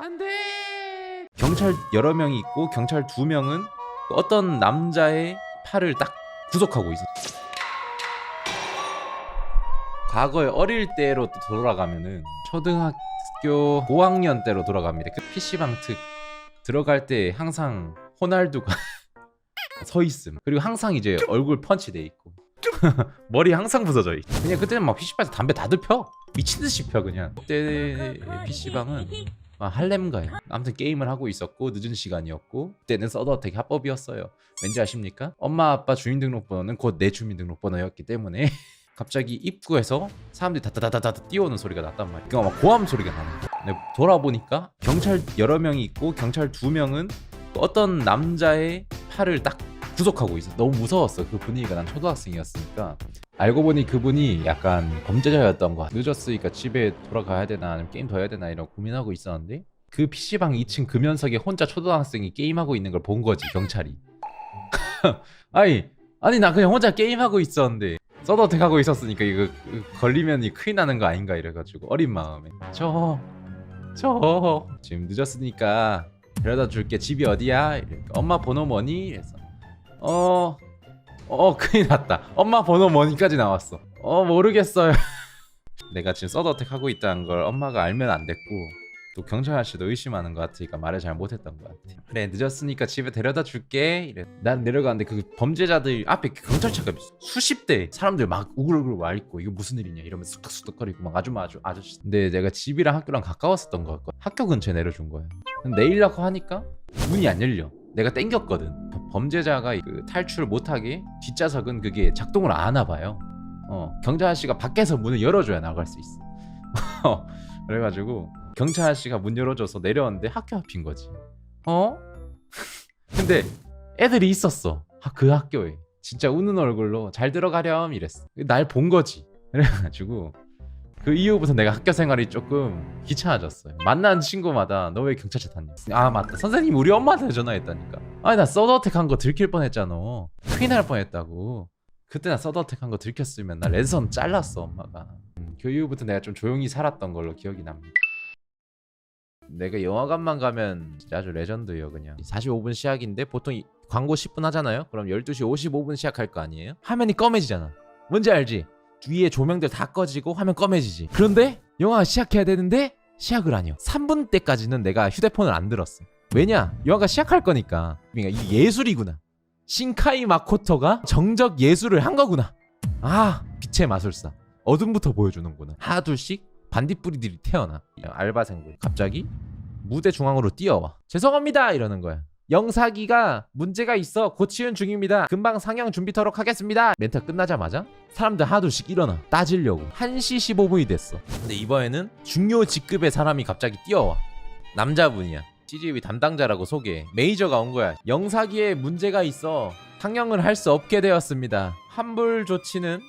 안돼. 경찰 여러 명이 있고 경찰 2명은 어떤 남자의 팔을 딱 구속하고 있어. 과거에 어릴 때로 또 돌아가면은 초등학교 고학년 때로 돌아갑니다. 그 PC방 특 들어갈 때 항상 호날두가 서 있음. 그리고 항상 이제 얼굴 펀치돼 있고 머리 항상 부서져 있고. 그냥 그때는 막 PC방에서 담배 다들 펴. 미친듯이 펴 그냥. 그때 PC방은 할렘가요. 아무튼 게임을 하고 있었고 늦은 시간이었고 그때는 서드어택 합법이었어요. 왠지 아십니까? 엄마 아빠 주민등록번호는 곧 내 주민등록번호였기 때문에 갑자기 입구에서 사람들이 다다다다다 뛰어오는 소리가 났단 말이야. 그러니까 막 고함 소리가 나는 거야. 근데 돌아보니까 경찰 여러 명이 있고 경찰 2명은 어떤 남자의 팔을 딱 구속하고 있어. 너무 무서웠어. 그 분위기가. 난 초등학생이었으니까. 알고 보니 그분이 약간 범죄자였던 거야. 늦었으니까 집에 돌아가야 되나 아니면 게임 더 해야 되나 이런 고민하고 있었는데 그 PC방 2층 금연석에 혼자 초등학생이 게임하고 있는 걸 본 거지 경찰이. 아니 나 그냥 혼자 게임하고 있었는데 서드어택 하고 있었으니까 이거 걸리면 큰일 나는 거 아닌가 이래가지고 어린 마음에 저 지금 늦었으니까 데려다 줄게. 집이 어디야? 이러니까 엄마 번호 뭐니? 이래서 큰일 났다. 엄마 번호 뭐니까지 나왔어. 모르겠어요. 내가 지금 서드어택 하고 있다는 걸 엄마가 알면 안 됐고 또 경찰 아저씨도 의심하는 것 같으니까 말을 잘 못했던 것 같아. 그래 늦었으니까 집에 데려다 줄게. 이래. 난 내려가는데 그 범죄자들 앞에 경찰차가 수십 대 사람들 막 우글우글 와 있고 이거 무슨 일이냐 이러면서 쑥덕쑥덕거리고 막 아저씨. 근데 내가 집이랑 학교랑 가까웠었던 거였거든. 학교 근처에 내려준 거야. 내리려고 하니까 문이 안 열려. 내가 땡겼거든. 범죄자가 그 탈출을 못하게 뒷좌석은 그게 작동을 안 하나 봐요. 경찰 아저씨가 밖에서 문을 열어줘야 나갈 수 있어. 그래가지고 경찰 아저씨가 문 열어줘서 내려왔는데 학교 앞인 거지. 근데 애들이 있었어. 그 학교에. 진짜 우는 얼굴로 잘 들어가렴 이랬어. 날 본 거지. 그래가지고 그 이후부터 내가 학교 생활이 조금 귀찮아졌어요. 만난 친구마다 너 왜 경찰차 탔냐? 아 맞다. 선생님 우리 엄마한테 전화했다니까. 아니 나 서드어택 한 거 들킬 뻔했잖아. 큰일 날 뻔했다고. 그때 나 서드어택 한 거 들켰으면 나 레드선 잘랐어 엄마가. 그 이후부터 내가 좀 조용히 살았던 걸로 기억이 납니다. 내가 영화관만 가면 진짜 아주 레전드예요. 그냥 45분 시작인데 보통 광고 10분 하잖아요. 그럼 12시 55분 시작할 거 아니에요? 화면이 검해지잖아. 뭔지 알지? 위에 조명들 다 꺼지고 화면 검해지지. 그런데 영화가 시작해야 되는데 시작을 안 해요. 3분 때까지는 내가 휴대폰을 안 들었어. 왜냐? 영화가 시작할 거니까. 그러니까 이 예술이구나. 신카이 마코토가 정적 예술을 한 거구나. 빛의 마술사. 어둠부터 보여주는구나. 하나둘씩 반딧불이들이 태어나. 알바생들 갑자기 무대 중앙으로 뛰어와. 죄송합니다 이러는 거야. 영사기가 문제가 있어 고치는 중입니다. 금방 상영 준비토록 하겠습니다. 멘트 끝나자마자 사람들 하나둘씩 일어나 따지려고. 1시 15분이 됐어. 근데 이번에는 중요 직급의 사람이 갑자기 뛰어와. 남자분이야. CGV 담당자라고 소개해. 메이저가 온 거야. 영사기에 문제가 있어 상영을 할 수 없게 되었습니다. 환불 조치는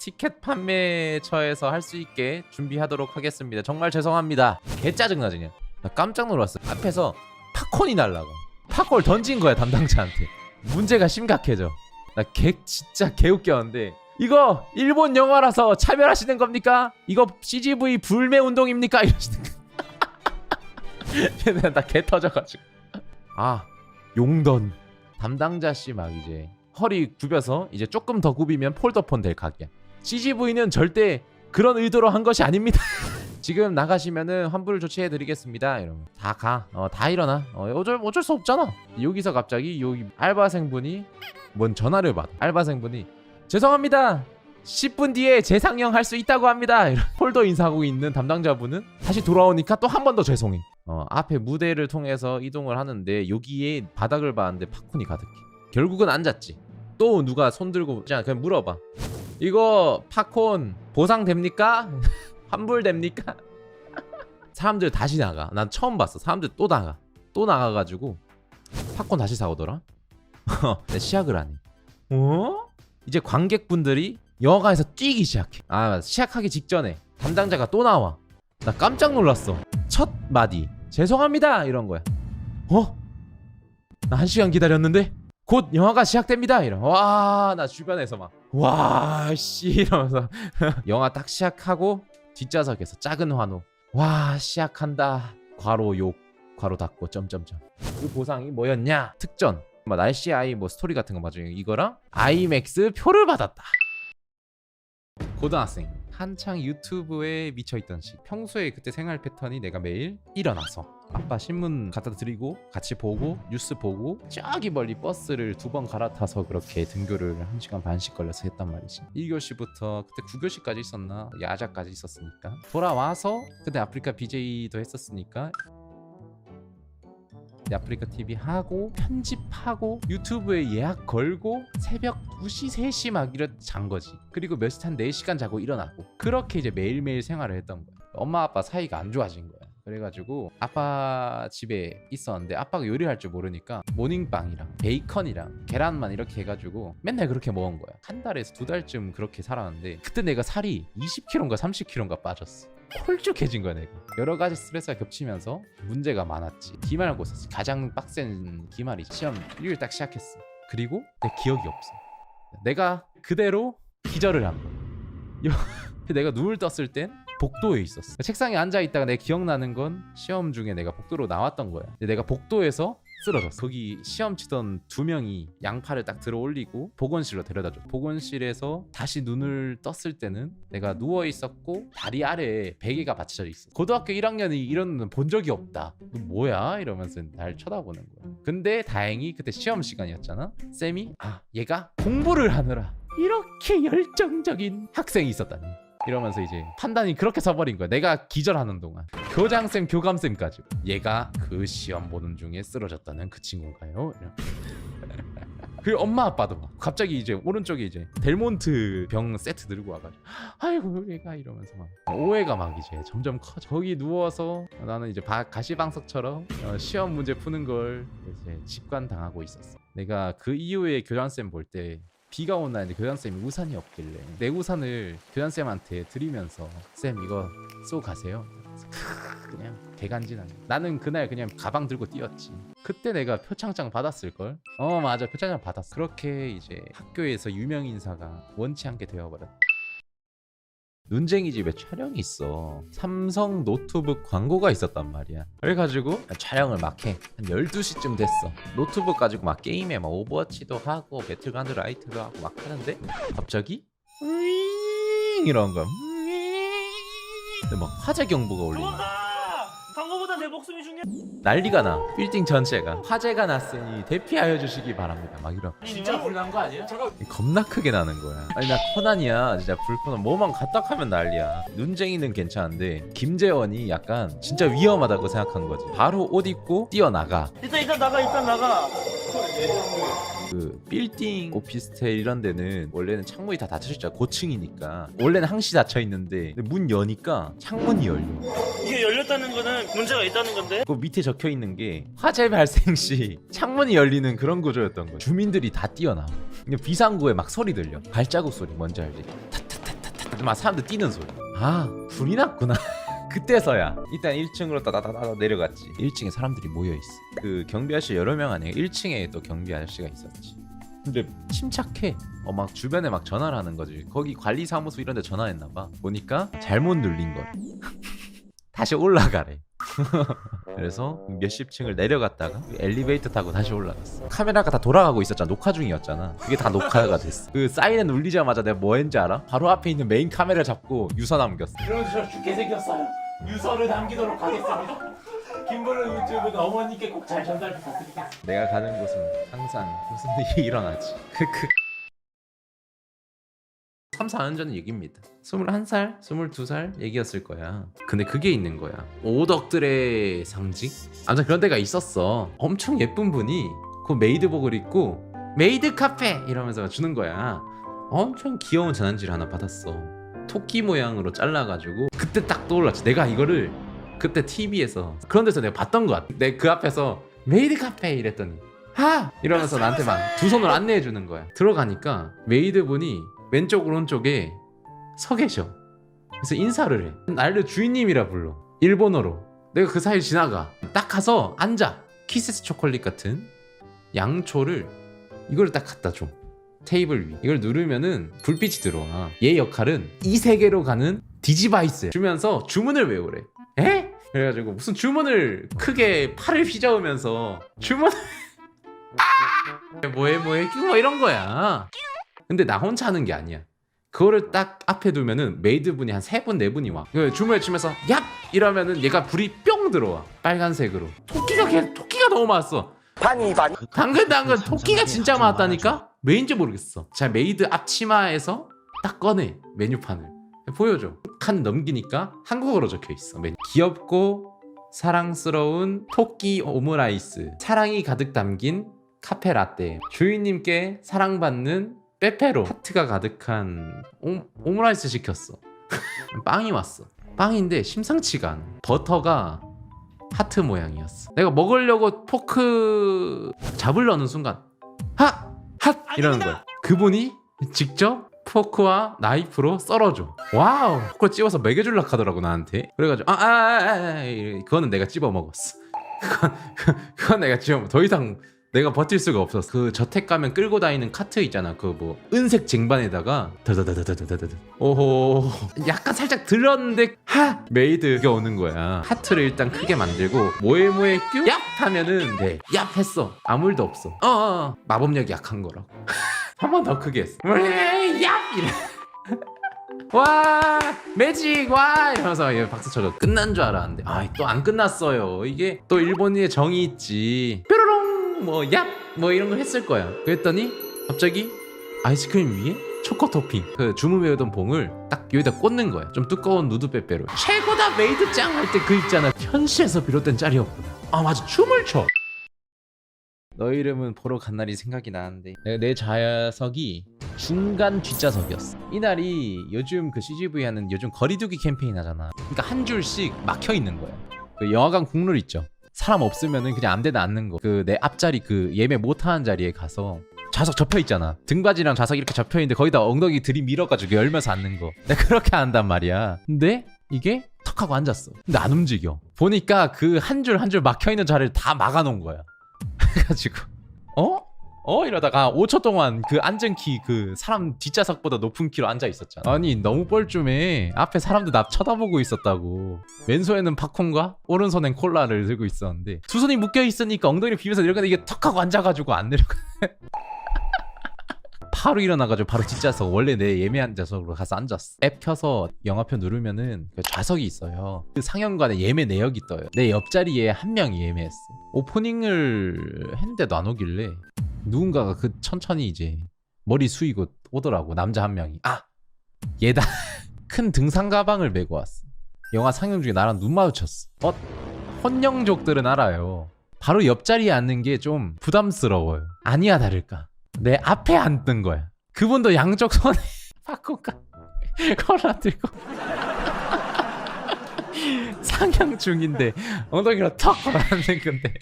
티켓 판매처에서 할 수 있게 준비하도록 하겠습니다. 정말 죄송합니다. 개 짜증나지 그냥. 나 깜짝 놀랐어. 앞에서 팝콘이 날라가. 팝콘을 던진 거야 담당자한테. 문제가 심각해져. 나 진짜 개웃겼는데 이거 일본 영화라서 차별하시는 겁니까? 이거 CGV 불매 운동입니까? 이러시는 거야. 나 개 터져가지고. 용던. 담당자씨 막 이제 허리 굽여서 이제 조금 더 굽이면 폴더폰 될 각이야. CGV는 절대 그런 의도로 한 것이 아닙니다. 지금 나가시면은 환불 조치해드리겠습니다. 이러면 다 가. 다 일어나. 어쩔 수 없잖아. 여기서 갑자기 여기 알바생분이 뭔 전화를 받아. 알바생분이 죄송합니다. 10분 뒤에 재상영 할 수 있다고 합니다. 폴더 인사하고 있는 담당자분은 다시 돌아오니까 또 한 번 더 죄송해. 앞에 무대를 통해서 이동을 하는데 여기에 바닥을 봤는데 팝콘이 가득해. 결국은 앉았지. 또 누가 손 들고 자 그냥 물어봐. 이거 팝콘 보상됩니까? 환불됩니까? 사람들 다시 나가. 난 처음 봤어. 사람들 또 나가가지고 팝콘 다시 사오더라. 시작을 안 해. 이제 관객분들이 영화관에서 뛰기 시작해. 시작하기 직전에 담당자가 또 나와. 나 깜짝 놀랐어. 첫 마디 죄송합니다 이런 거야. 나 1시간 기다렸는데 곧 영화가 시작됩니다 이러. 나 주변에서 막 와씨 이러면서 영화 딱 시작하고 뒷좌석에서 작은 환호. 시작한다. 괄호 욕. 괄호 닫고 점점점. 그 보상이 뭐였냐? 특전. 뭐 날씨 아이 뭐 스토리 같은 거 봐줘. 이거랑 아이맥스 표를 받았다. 고등학생 한창 유튜브에 미쳐있던 시. 평소에 그때 생활 패턴이 내가 매일 일어나서 아빠 신문 갖다 드리고 같이 보고 뉴스 보고 저기 멀리 버스를 2번 갈아타서 그렇게 등교를 1시간 반씩 걸려서 했단 말이지. 1교시부터 그때 9교시까지 있었나 야자까지 있었으니까 돌아와서 그때 아프리카 BJ도 했었으니까 아프리카 TV 하고 편집하고 유튜브에 예약 걸고 새벽 2시 3시 막 이렇게 잔 거지. 그리고 몇 시 한 4시간 자고 일어나고 그렇게 이제 매일매일 생활을 했던 거야. 엄마 아빠 사이가 안 좋아진 거야. 그래가지고 아빠 집에 있었는데 아빠가 요리할 줄 모르니까 모닝빵이랑 베이컨이랑 계란만 이렇게 해가지고 맨날 그렇게 먹은 거야. 한 달에서 2달쯤 그렇게 살았는데 그때 내가 살이 20kg인가 30kg인가 빠졌어. 홀쭉해진 거야 내가. 여러 가지 스트레스가 겹치면서 문제가 많았지. 기말고사 가장 빡센 기말이 시험 일요일 딱 시작했어. 그리고 내 기억이 없어. 내가 그대로 기절을 한 거야. 내가 눈을 떴을 땐 복도에 있었어. 책상에 앉아있다가 내가 기억나는 건 시험 중에 내가 복도로 나왔던 거야. 근데 내가 복도에서 쓰러졌어. 거기 시험 치던 2명이 양팔을 딱 들어 올리고 보건실로 데려다줘. 보건실에서 다시 눈을 떴을 때는 내가 누워있었고 다리 아래에 베개가 받쳐져 있어. 고등학교 1학년이 이런 눈 본 적이 없다. 뭐야? 이러면서 날 쳐다보는 거야. 근데 다행히 그때 시험 시간이었잖아. 쌤이 얘가 공부를 하느라 이렇게 열정적인 학생이 있었다니. 이러면서 이제 판단이 그렇게 서버린 거야. 내가 기절하는 동안 교장쌤 교감쌤까지 얘가 그 시험 보는 중에 쓰러졌다는 그 친구인가요? 그 엄마 아빠도 막 갑자기 이제 오른쪽에 이제 델몬트 병 세트 들고 와가지고 아이고 얘가 이러면서 막 오해가 막 이제 점점 커. 저기 누워서 나는 이제 가시방석처럼 시험 문제 푸는 걸 이제 직관당하고 있었어. 내가 그 이후에 교장쌤 볼 때 비가 온 날인데 교장쌤이 우산이 없길래 내 우산을 교장쌤한테 드리면서 쌤 이거 쏘고 가세요. 그냥 개간지나네. 나는 그날 그냥 가방 들고 뛰었지. 그때 내가 표창장 받았을걸? 맞아 표창장 받았어. 그렇게 이제 학교에서 유명 인사가 원치 않게 되어버렸다. 눈쟁이 집에 촬영이 있어. 삼성 노트북 광고가 있었단 말이야. 그래가지고 촬영을 막 해. 한 12시쯤 됐어. 노트북 가지고 막 게임에 막 오버워치도 하고 배틀그라운드 라이트도 하고 막 하는데 갑자기 이런 거 근데 막 화재 경보가 울리는 거야. 광고보다 내 목숨이 중요해. 난리가 나. 빌딩 전체가 화재가 났으니 대피하여 주시기 바랍니다. 막 이런. 진짜 불난 거 아니야? 겁나 크게 나는 거야. 아니 나 코난이야. 진짜 불코난 뭐만 가딱하면 난리야. 눈쟁이는 괜찮은데 김재원이 약간 진짜 위험하다고 생각한 거지. 바로 옷 입고 뛰어나가. 일단 나가. 그 빌딩 오피스텔 이런 데는 원래는 창문이 다 닫혀 있잖아. 고층이니까 원래는 항시 닫혀 있는데 문 여니까 창문이 열려. 이게 열렸다는 거는 문제가 있다는 건데? 그 밑에 적혀 있는 게 화재 발생 시 창문이 열리는 그런 구조였던 거야. 주민들이 다 뛰어나와. 비상구에 막 소리 들려. 발자국 소리 뭔지 알지? 타타타타타 막 사람들 뛰는 소리. 불이 났구나. 그때서야 일단 1층으로 따다다다 내려갔지. 1층에 사람들이 모여있어. 그 경비 아저씨 여러 명 아니야. 1층에 또 경비 아저씨가 있었지. 근데 침착해. 막 주변에 막 전화를 하는 거지. 거기 관리사무소 이런 데 전화했나봐. 보니까 잘못 눌린 거래. 다시 올라가래. 그래서 몇십 층을 내려갔다가 엘리베이터 타고 다시 올라갔어. 카메라가 다 돌아가고 있었잖아. 녹화 중이었잖아. 그게 다 녹화가 됐어. 그 사이렌 울리자마자 내가 뭐 했는지 알아? 바로 앞에 있는 메인 카메라 잡고 유서 남겼어. 그러면 저 죽게 생겼어요. 유서를 남기도록 하겠습니다. 김블루 유튜브는 어머니께 꼭 잘 전달 부탁드리겠습니다. 내가 가는 곳은 항상 무슨 일이 일어나지. 3, 4년 전 얘기입니다. 21살, 22살 얘기였을 거야. 근데 그게 있는 거야. 오덕들의 상징? 아무튼 그런 데가 있었어. 엄청 예쁜 분이 그 메이드복을 입고 메이드 카페 이러면서 주는 거야. 엄청 귀여운 전환지를 하나 받았어. 토끼 모양으로 잘라가지고 그때 딱 떠올랐지. 내가 이거를 그때 TV에서 그런 데서 내가 봤던 것 같아. 내 그 앞에서 메이드 카페 이랬더니 이러면서 나한테 막 두 손으로 안내해 주는 거야. 들어가니까 메이드분이 왼쪽 오른쪽에 서 계셔. 그래서 인사를 해. 나를 주인님이라 불러. 일본어로. 내가 그 사이 지나가. 딱 가서 앉아. 키세스 초콜릿 같은 양초를 이걸 딱 갖다 줘. 테이블 위. 이걸 누르면은 불빛이 들어와. 얘 역할은 이 세계로 가는 디지바이스 주면서 주문을 외우래. 에? 그래가지고 무슨 주문을 크게 팔을 휘저으면서 주문을 뭐해 뭐 이런 거야. 근데 나 혼자 하는 게 아니야. 그거를 딱 앞에 두면은 메이드분이 한 3분 4분이 와. 주문을 치면서 얍! 이러면은 얘가 불이 뿅 들어와. 빨간색으로. 토끼가 너무 많았어. 당근 토끼가 진짜 많았다니까? 왜인지 모르겠어. 자, 메이드 앞치마에서 딱 꺼내 메뉴판을 보여줘. 칸 넘기니까 한국어로 적혀있어. 메뉴. 귀엽고 사랑스러운 토끼 오므라이스, 사랑이 가득 담긴 카페 라떼, 주인님께 사랑받는 빼빼로, 하트가 가득한 오므라이스 시켰어. 빵이 왔어. 빵인데 심상치가 않아. 버터가 하트 모양이었어. 내가 먹으려고 포크 잡으려는 순간 핫! 이러는 거야. 그분이 직접 포크와 나이프로 썰어줘. 와우! 그걸 찝어서 먹여줄라 하더라고 나한테. 그래가지고 그거는 내가 찝어 먹었어. 그건 내가 찝어 먹어. 더 이상 내가 버틸 수가 없었어. 그 저택 가면 끌고 다니는 카트 있잖아. 그 뭐 은색 쟁반에다가 더더더더더더더 오호 약간 살짝 들었는데 메이드가 오는 거야. 하트를 일단 크게 만들고 뭐에 뀨? 얍! 하면은 네 얍! 했어. 아무 일도 없어. 마법력이 약한 거라고. 한 번 더 크게 했어. 얍! 이래. 와 매직 와 이러면서 박수 쳐줘. 끝난 줄 알았는데 또 안 끝났어요. 이게 또 일본인의 정이 있지. 뾰로롱 뭐 얍! 뭐 이런 거 했을 거야. 그랬더니 갑자기 아이스크림 위에 초코 토핑 그 주문 외우던 봉을 딱 여기다 꽂는 거야. 좀 두꺼운 누드 빼빼로. 최고다 메이드 짱 할 때 그 있잖아. 현실에서 비롯된 짤이었구나. 맞아 춤을 춰. 너 이름은 보러 간 날이 생각이 나는데 내 좌석이 중간 뒷좌석이었어. 이날이 요즘 그 CGV 하는 요즘 거리두기 캠페인 하잖아. 그러니까 한 줄씩 막혀 있는 거야. 그 영화관 국룰 있죠. 사람 없으면은 그냥 아무데나 앉는 거. 그 내 앞자리 그 예매 못하는 자리에 가서 좌석 접혀 있잖아. 등받이랑 좌석 이렇게 접혀 있는데 거기다 엉덩이 들이밀어가지고 열면서 앉는 거. 내가 그렇게 한단 말이야. 근데 이게 턱 하고 앉았어. 근데 안 움직여. 보니까 그 한 줄 한 줄 막혀 있는 자리를 다 막아놓은 거야. 그래가지고 이러다가 5초 동안 그 앉은 키 그 사람 뒷좌석보다 높은 키로 앉아 있었잖아. 아니 너무 뻘쭘해. 앞에 사람들 나 쳐다보고 있었다고. 왼손에는 팝콘과 오른손엔 콜라를 들고 있었는데 두 손이 묶여 있으니까 엉덩이를 비면서 내려가는데 이게 턱 하고 앉아가지고 안 내려가. 바로 일어나가지고 바로 뒷좌석 원래 내 예매한 좌석으로 가서 앉았어. 앱 켜서 영화표 누르면은 그 좌석이 있어요. 그 상영관에 예매 내역이 떠요. 내 옆자리에 한 명이 예매했어. 오프닝을 했는데도 안 오길래 누군가가 그 천천히 이제 머리 숙이고 오더라고. 남자 한 명이. 얘다. 큰 등산 가방을 메고 왔어. 영화 상영 중에 나랑 눈 마주쳤어. 혼영족들은 알아요. 바로 옆자리에 앉는 게 좀 부담스러워요. 아니야 다를까 내 앞에 앉는 거야. 그분도 양쪽 손에 팝콘과 콜라 들고 상영 중인데 엉덩이로 턱 앉는 건데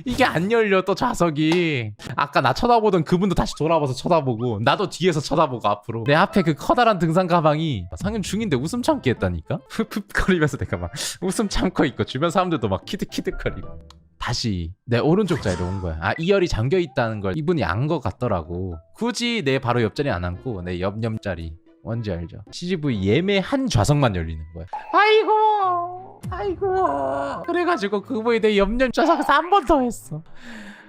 이게 안 열려. 또 좌석이 아까 나 쳐다보던 그분도 다시 돌아봐서 쳐다보고 나도 뒤에서 쳐다보고 앞으로. 내 앞에 그 커다란 등산 가방이 상영 중인데 웃음 참기 했다니까. 흡흡거리면서 내가 막 웃음 참고 있고 주변 사람들도 막 키득키득거리고. 다시 내 오른쪽 자리로 온 거야. 이열이 잠겨 있다는 걸 이분이 안 것 같더라고. 굳이 내 바로 옆자리 안 앉고 내 옆자리. 뭔지 알죠? CGV 예매 한 좌석만 열리는 거야. 아이고 그래가지고 그분이 내 옆 좌석에서 한 번 더 했어.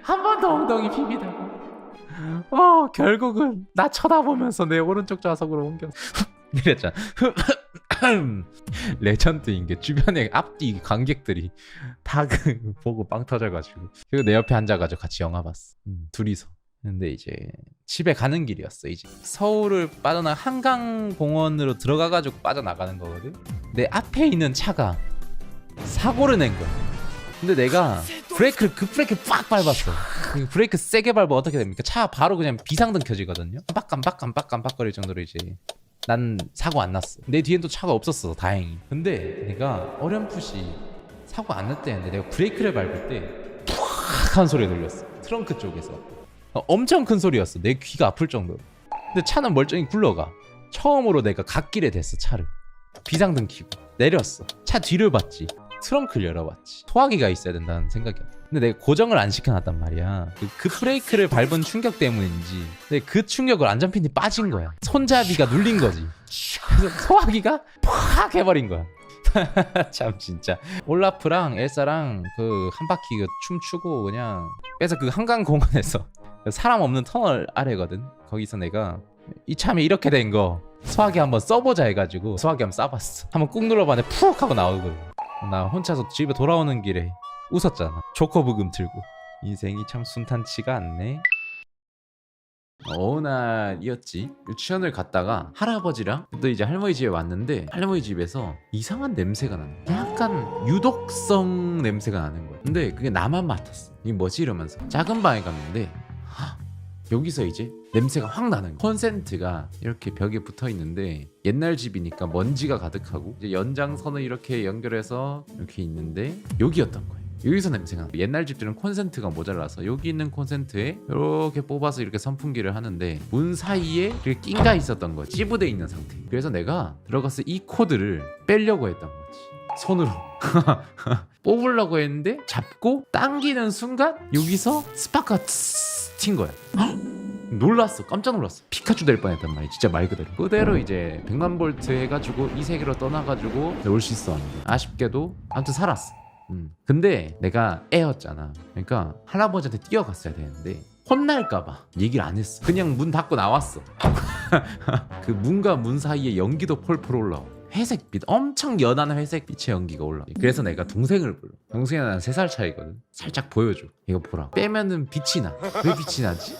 한 번 더 엉덩이 비비다가 결국은 나 쳐다보면서 내 오른쪽 좌석으로 옮겼어. 이랬잖아. 레전드인 게 주변에 앞뒤 관객들이 다 그 보고 빵 터져가지고. 그리고 내 옆에 앉아가지고 같이 영화 봤어. 둘이서. 근데 이제 집에 가는 길이었어. 이제 서울을 빠져나 한강공원으로 들어가가지고 빠져나가는 거거든. 내 앞에 있는 차가 사고를 낸 거야. 근데 내가 브레이크를 빡 밟았어. 그 브레이크 세게 밟으면 어떻게 됩니까? 차 바로 그냥 비상등 켜지거든요. 깜빡깜빡거릴 정도로 이제 난 사고 안 났어. 내 뒤엔 또 차가 없었어 다행히. 근데 내가 어렴풋이 사고 안 났대는데 내가 브레이크를 밟을 때 푹 한 소리 들렸어. 트렁크 쪽에서 엄청 큰 소리였어. 내 귀가 아플 정도로. 근데 차는 멀쩡히 굴러가. 처음으로 내가 갓길에 댔어. 차를 비상등 켜고 내렸어. 차 뒤를 봤지. 트렁크를 열어봤지. 소화기가 있어야 된다는 생각이야. 근데 내가 고정을 안 시켜놨단 말이야. 그 브레이크를 밟은 충격 때문인지 근데 그 충격을 안전핀이 빠진 거야. 손잡이가 눌린 거지. 그래서 소화기가 팍 해버린 거야. 참 진짜 올라프랑 엘사랑 그 한 바퀴 그 춤추고 그냥 그래서 그 한강공원에서 사람 없는 터널 아래거든. 거기서 내가 이참에 이렇게 된 거 수화기 한번 써보자 해가지고 수화기 한번 쏴봤어. 한번 꾹 눌러봤는데 푹 하고 나오거든. 나 혼자서 집에 돌아오는 길에 웃었잖아. 조커부금 들고. 인생이 참 순탄치가 않네. 어느 날이었지. 유치원을 갔다가 할아버지랑 또 이제 할머니 집에 왔는데 할머니 집에서 이상한 냄새가 나는 거야. 약간 유독성 냄새가 나는 거야. 근데 그게 나만 맡았어. 이게 뭐지 이러면서 작은 방에 갔는데 여기서 이제 냄새가 확 나는 거야. 콘센트가 이렇게 벽에 붙어 있는데 옛날 집이니까 먼지가 가득하고 이제 연장선을 이렇게 연결해서 이렇게 있는데 여기였던 거예요. 여기서 냄새가 나. 옛날 집들은 콘센트가 모자라서 여기 있는 콘센트에 이렇게 뽑아서 이렇게 선풍기를 하는데 문 사이에 이렇게 낀가 있었던 거야. 찌부돼 있는 상태. 그래서 내가 들어가서 이 코드를 빼려고 했던 거지. 손으로 뽑으려고 했는데 잡고 당기는 순간 여기서 스파크가 튄 거야. 놀랐어. 깜짝 놀랐어. 피카츄 될 뻔했단 말이야. 진짜 말 그대로 이제 100만 볼트 해가지고 이 세계로 떠나가지고 올 수 있었는데 아쉽게도 아무튼 살았어. 근데 내가 애였잖아. 그러니까 할아버지한테 뛰어갔어야 되는데 혼날까봐 얘기를 안 했어. 그냥 문 닫고 나왔어. 그 문과 문 사이에 연기도 폴폴 올라와. 회색빛, 엄청 연한 회색빛의 연기가 올라. 그래서 내가 동생을 불러. 동생이랑 난 3살 차이거든. 살짝 보여줘. 이거 보라. 빼면은 빛이 나. 왜 빛이 나지?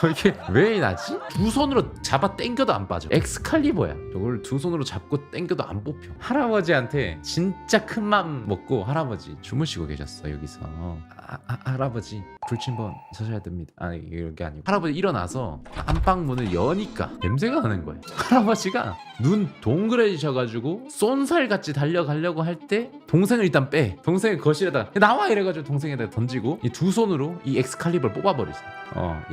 이렇게 왜 나지? 두 손으로 잡아 당겨도 안 빠져. 엑스칼리버야. 저걸 두 손으로 잡고 당겨도 안 뽑혀. 할아버지한테 진짜 큰 맘 먹고 할아버지 주무시고 계셨어 여기서. 할아버지 불침번 서셔야 됩니다. 아니 이게 아니고 할아버지 일어나서 안방 문을 여니까 냄새가 나는 거예요. 할아버지가 눈 동그래지셔가지고 쏜살같이 달려가려고 할 때 동생을 일단 빼. 동생을 거실에다 나와 이래가지고 동생에다 던지고 이 두 손으로 이 엑스칼리버를 뽑아버렸어.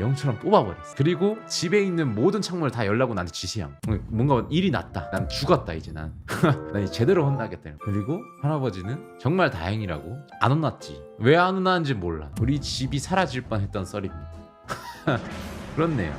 영처럼 뽑아버렸어. 그리고 집에 있는 모든 창문을 다 열라고 나한테 지시함. 뭔가 일이 났다. 난 죽었다 이제 난. 난 이제 제대로 혼나겠다. 그리고 할아버지는 정말 다행이라고 안 혼났지. 왜 안 혼났는지 몰라. 우리 집이 사라질 뻔했던 썰입니다. 그렇네요.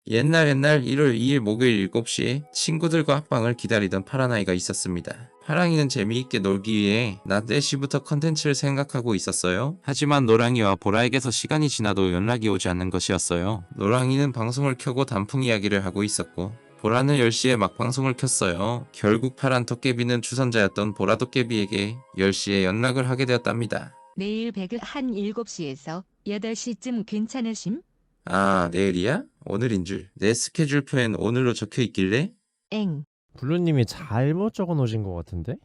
옛날 1월 2일 목요일 7시에 친구들과 합방을 기다리던 파란아이가 있었습니다. 파랑이는 재미있게 놀기 위해 낮 4시부터 컨텐츠를 생각하고 있었어요. 하지만 노랑이와 보라에게서 시간이 지나도 연락이 오지 않는 것이었어요. 노랑이는 방송을 켜고 단풍 이야기를 하고 있었고 보라는 10시에 막 방송을 켰어요. 결국 파란 도깨비는 주선자였던 보라 도깨비에게 10시에 연락을 하게 되었답니다. 내일 배그 한 7시에서 8시쯤 괜찮으심? 아, 내일이야? 오늘인 줄. 내 스케줄표엔 오늘로 적혀 있길래 엥. 블루님이 잘못 적어 놓으신 것 같은데?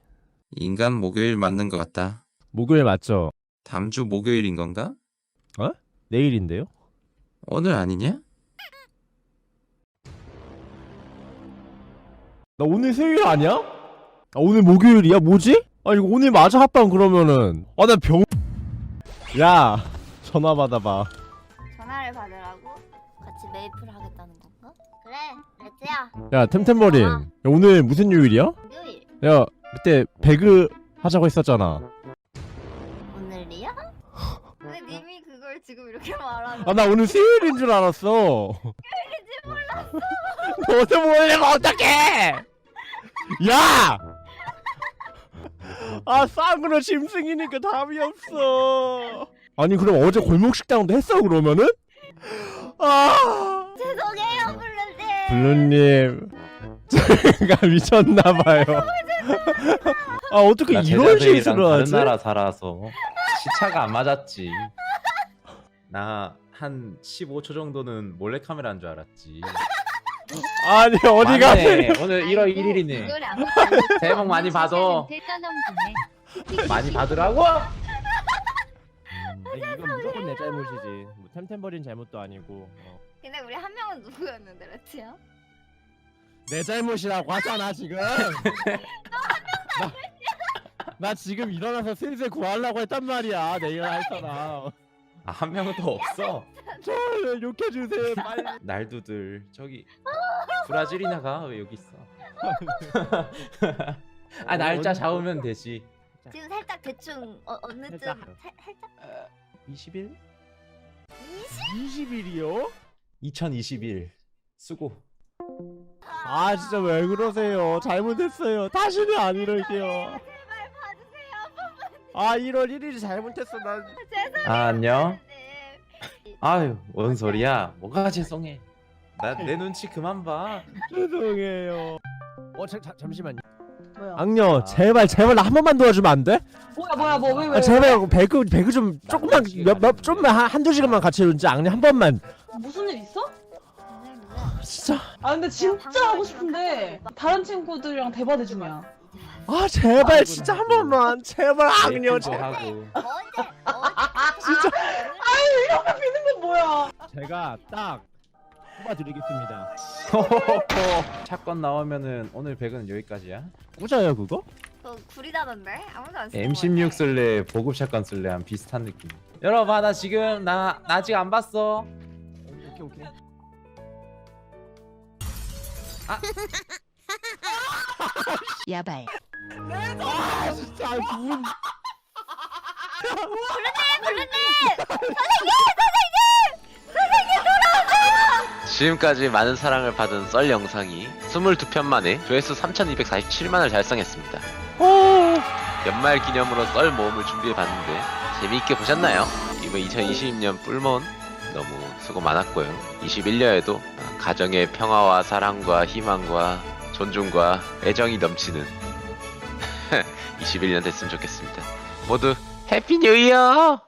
인간 목요일 맞는 것 같다. 목요일 맞죠? 다음 주 목요일인 건가? 내일인데요? 오늘 아니냐? 나 오늘 수요일 아니야? 오늘 목요일이야? 뭐지? 이거 오늘 맞아 합방 그러면은 나 병... 야 전화 받아봐. 전화를 받으라고? 같이 메이플 하겠다는 건가? 그래, 레츠야. 야 템템버린 야, 오늘 무슨 요일이야? 목요일. 야 그때 배그 하자고 했었잖아. 오늘이야? 왜 님이 그걸 지금 이렇게 말하는 나 오늘 수요일인 줄 알았어. 너도 모르면 어떡해! 야! 쌍으로 짐승이니까 답이 없어. 아니 그럼 어제 골목식당도 했어 그러면은? 죄송해요, 블루님. 블루님 제가 미쳤나봐요. 어떻게 이런 실수를 다른 하지? 나라 살아서 시차가 안 맞았지. 나 한 15초 정도는 몰래카메라인 줄 알았지. 아니 어디 가세요? 오늘 1월 1일이네. 새해 복 많이 받아. 많이 받으라고? 이건 무조건 내 잘못이지. 뭐 템템버린 잘못도 아니고. 근데 우리 한 명은 누구였는데, 레츠야? 내 잘못이라고 하잖아 지금. 나 지금 일어나서 슬슬 구하려고 했단 말이야. 내일 할 사람. 한 명은 더 없어. 저 욕해주세요 빨리. 날두들 저기 브라질이나가 왜 여기 있어? 날짜 잡으면 되지. 지금 살짝 대충 어느 쯤 살짝. 살짝 20일? 20일이요? 2021 수고. 아 진짜 왜 그러세요? 잘못했어요. 다시는 안 이럴게요. 제발 봐주세요 한 번만. 아 1월 1일이 잘못했어 난. 죄송해요. 아, 안녕. 선생님. 아유, 뭔 소리야? 뭐가 죄송해? 나 내 눈치 그만 봐. 죄송해요. 잠시만요. 뭐야? 악녀 제발 나 한 번만 도와주면 안 돼? 뭐야 뭐 왜? 아, 제발 배그 좀 조금만 좀만 한두 시간만 같이 해주지. 악녀 한 번만. 무슨 일 있어? 선생님 왜? 진짜. 아 근데 진짜 하고 싶은데 다른 친구들이랑 대바대 중이야. 아 제발 진짜 한 번만. 제발 악녀 도 제발. 하고. 진짜. 이렇게 비는 건 뭐야? 제가 딱 뽑아드리겠습니다. 사건 나오면은 오늘 배그는 여기까지야. 꾸자요 그거? 그거 구리다던데? 아무도 안 쓰는 M16 쓸래, 보급 샷건 쓸래 한 비슷한 느낌. 열어봐, 나 지금 나 아직 안 봤어. 오케이. 야발. 아 진짜 무슨. 지금까지 많은 사랑을 받은 썰 영상이 22편 만에 조회수 3247만을 달성했습니다. 연말 기념으로 썰 모음을 준비해봤는데 재미있게 보셨나요? 이번 2020년 뿔몬 너무 수고 많았고요. 21년에도 가정의 평화와 사랑과 희망과 존중과 애정이 넘치는 21년 됐으면 좋겠습니다. 모두 해피 뉴 이어!